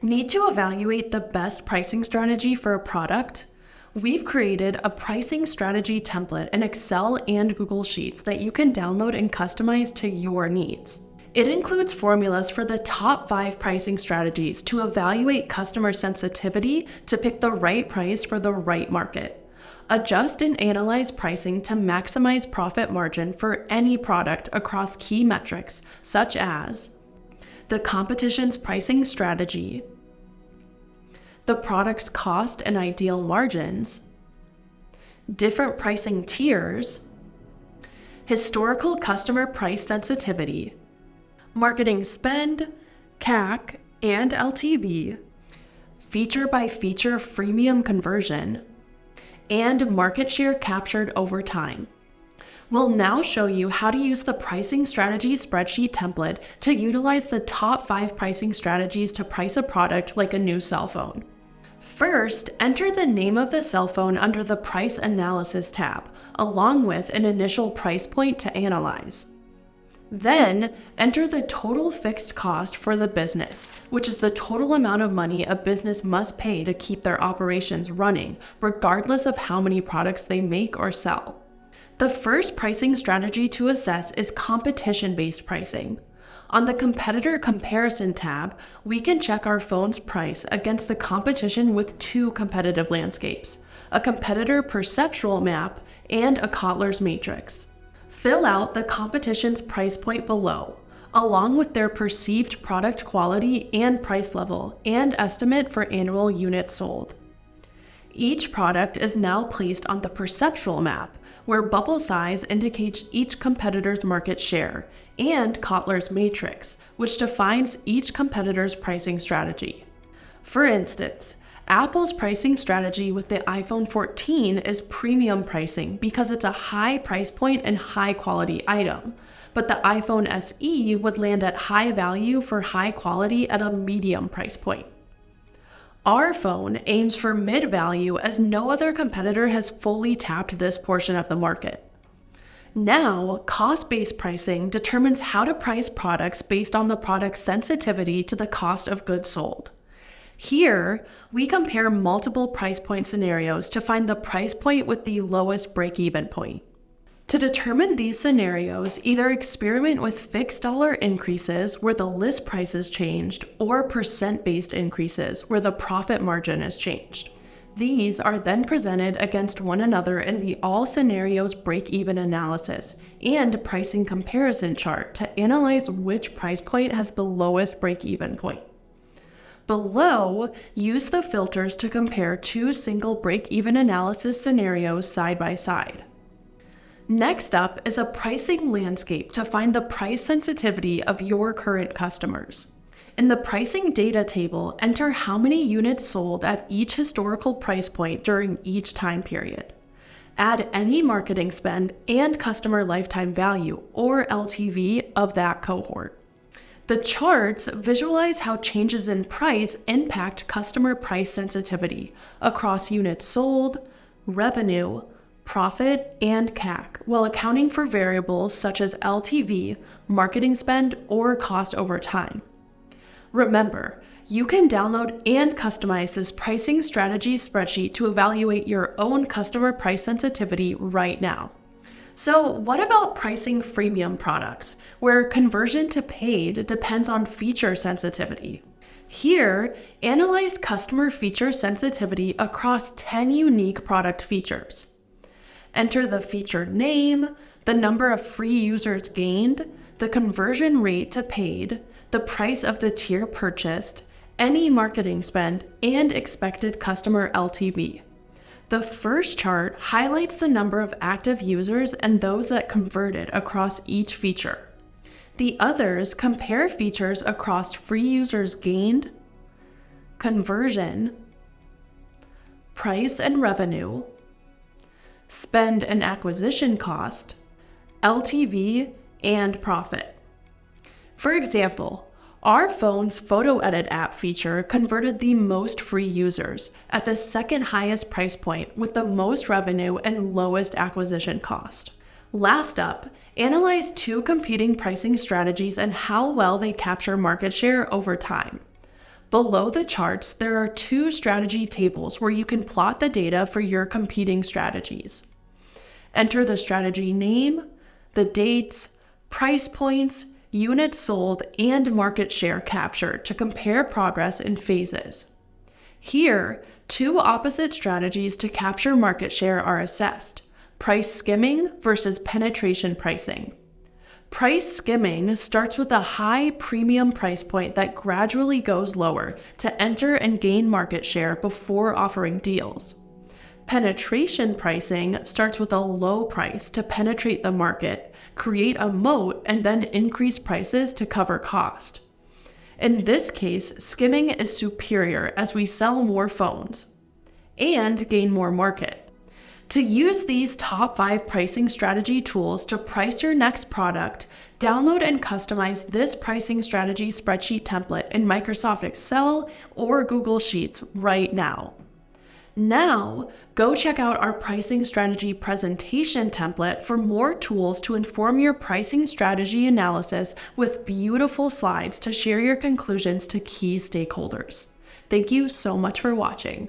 Need to evaluate the best pricing strategy for a product? We've created a pricing strategy template in Excel and Google Sheets that you can download and customize to your needs. It includes formulas for the top 5 pricing strategies to evaluate customer sensitivity to pick the right price for the right market. Adjust and analyze pricing to maximize profit margin for any product across key metrics such as the competition's pricing strategy, the product's cost and ideal margins, different pricing tiers, historical customer price sensitivity, marketing spend, CAC and LTV, feature by feature freemium conversion, and market share captured over time. We'll now show you how to use the pricing strategy spreadsheet template to utilize the top 5 pricing strategies to price a product like a new cell phone. First, enter the name of the cell phone under the Price Analysis tab, along with an initial price point to analyze. Then, enter the total fixed cost for the business, which is the total amount of money a business must pay to keep their operations running, regardless of how many products they make or sell. The first pricing strategy to assess is competition-based pricing. On the Competitor Comparison tab, we can check our phone's price against the competition with 2 competitive landscapes, a competitor perceptual map and a Kotler's matrix. Fill out the competition's price point below, along with their perceived product quality and price level and estimate for annual units sold. Each product is now placed on the perceptual map, where bubble size indicates each competitor's market share, and Kotler's matrix, which defines each competitor's pricing strategy. For instance, Apple's pricing strategy with the iPhone 14 is premium pricing because it's a high price point and high quality item, but the iPhone SE would land at high value for high quality at a medium price point. Our phone aims for mid-value as no other competitor has fully tapped this portion of the market. Now, cost-based pricing determines how to price products based on the product's sensitivity to the cost of goods sold. Here, we compare multiple price point scenarios to find the price point with the lowest break-even point. To determine these scenarios, either experiment with fixed dollar increases where the list price is changed or percent-based increases where the profit margin is changed. These are then presented against one another in the all scenarios break-even analysis and pricing comparison chart to analyze which price point has the lowest break-even point. Below, use the filters to compare 2 single break-even analysis scenarios side by side. Next up is a pricing landscape to find the price sensitivity of your current customers. In the pricing data table, enter how many units sold at each historical price point during each time period. Add any marketing spend and customer lifetime value, or LTV, of that cohort. The charts visualize how changes in price impact customer price sensitivity across units sold, revenue, profit, and CAC, while accounting for variables such as LTV, marketing spend, or cost over time. Remember, you can download and customize this pricing strategy spreadsheet to evaluate your own customer price sensitivity right now. So what about pricing freemium products, where conversion to paid depends on feature sensitivity? Here, analyze customer feature sensitivity across 10 unique product features. Enter the feature name, the number of free users gained, the conversion rate to paid, the price of the tier purchased, any marketing spend, and expected customer LTV. The first chart highlights the number of active users and those that converted across each feature. The others compare features across free users gained, conversion, price and revenue, spend and acquisition cost, LTV, and profit. For example, our phone's photo edit app feature converted the most free users at the second highest price point with the most revenue and lowest acquisition cost. Last up, analyze 2 competing pricing strategies and how well they capture market share over time. Below the charts, there are 2 strategy tables where you can plot the data for your competing strategies. Enter the strategy name, the dates, price points, units sold, and market share captured to compare progress in phases. Here, 2 opposite strategies to capture market share are assessed: price skimming versus penetration pricing. Price skimming starts with a high premium price point that gradually goes lower to enter and gain market share before offering deals. Penetration pricing starts with a low price to penetrate the market, create a moat, and then increase prices to cover cost. In this case, skimming is superior as we sell more phones and gain more market. To use these top 5 pricing strategy tools to price your next product, download and customize this pricing strategy spreadsheet template in Microsoft Excel or Google Sheets right now. Now, go check out our pricing strategy presentation template for more tools to inform your pricing strategy analysis with beautiful slides to share your conclusions to key stakeholders. Thank you so much for watching.